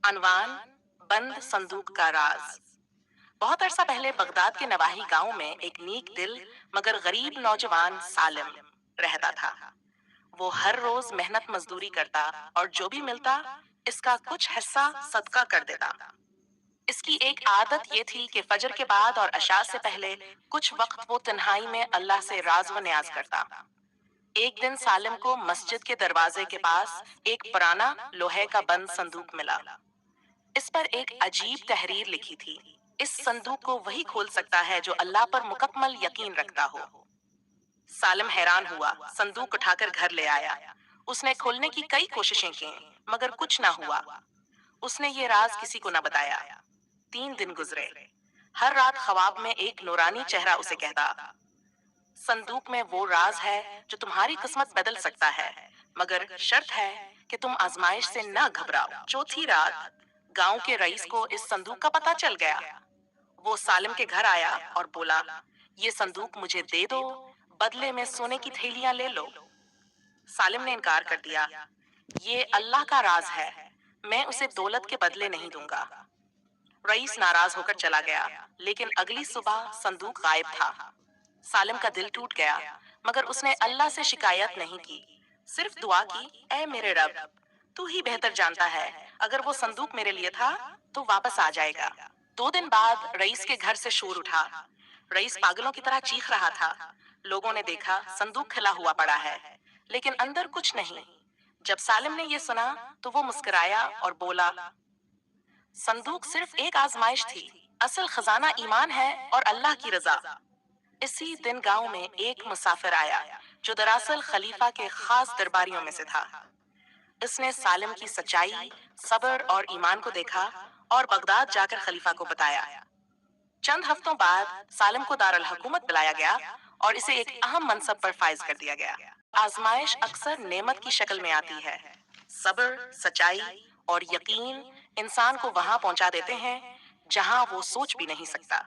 عنوان: بند صندوق کا راز۔ بہت عرصہ پہلے بغداد کے نواحی گاؤں میں ایک نیک دل مگر غریب نوجوان سالم رہتا تھا۔ وہ ہر روز محنت مزدوری کرتا اور جو بھی ملتا اس کا کچھ حصہ صدقہ کر دیتا۔ اس کی ایک عادت یہ تھی کہ فجر کے بعد اور عشاء سے پہلے کچھ وقت وہ تنہائی میں اللہ سے راز و نیاز کرتا۔ ایک دن سالم کو مسجد کے دروازے کے پاس ایک پرانا لوہے کا بند صندوق ملا۔ اس پر ایک عجیب تحریر لکھی تھی: اس صندوق کو وہی کھول سکتا ہے جو اللہ پر مکمل یقین رکھتا ہو۔ سالم حیران ہوا، صندوق اٹھا کر گھر لے آیا۔ اس نے کھولنے کی کئی کوششیں کی مگر کچھ نہ ہوا۔ اس نے یہ راز کسی کو نہ بتایا۔ 3 دن گزرے۔ ہر رات خواب میں ایک نورانی چہرہ اسے کہتا: صندوق میں وہ راز ہے جو تمہاری قسمت بدل سکتا ہے، مگر شرط ہے کہ تم آزمائش سے نہ گھبراؤ۔ چوتھی رات گاؤں کے رئیس کو اس صندوق کا پتہ چل گیا۔ وہ سالم کے گھر آیا اور بولا: یہ صندوق مجھے دے دو، بدلے میں سونے کی تھیلیاں لے لو۔ سالم نے انکار کر دیا: یہ اللہ کا راز ہے، میں اسے دولت کے بدلے نہیں دوں گا۔ رئیس ناراض ہو کر چلا گیا، لیکن اگلی صبح صندوق غائب تھا۔ سالم کا دل ٹوٹ گیا، مگر اس نے اللہ سے شکایت نہیں کی، صرف دعا کی: اے میرے رب، تو ہی بہتر جانتا ہے، اگر وہ صندوق میرے لیے تھا تو واپس آ جائے گا۔ 2 دن بعد رئیس کے گھر سے شور اٹھا۔ رئیس پاگلوں کی طرح چیخ رہا تھا۔ لوگوں نے دیکھا صندوق کھلا ہوا پڑا ہے، لیکن اندر کچھ نہیں۔ جب سالم نے یہ سنا تو وہ مسکرایا اور بولا: صندوق صرف ایک آزمائش تھی، اصل خزانہ ایمان ہے اور اللہ کی رضا۔ اسی دن گاؤں میں ایک مسافر آیا جو دراصل خلیفہ کے خاص درباریوں میں سے تھا۔ اس نے سالم کی سچائی، صبر اور ایمان کو دیکھا اور بغداد جا کر خلیفہ کو بتایا۔ چند ہفتوں بعد سالم کو دارالحکومت بلایا گیا اور اسے ایک اہم منصب پر فائز کر دیا گیا۔ آزمائش اکثر نعمت کی شکل میں آتی ہے۔ صبر، سچائی اور یقین انسان کو وہاں پہنچا دیتے ہیں جہاں وہ سوچ بھی نہیں سکتا۔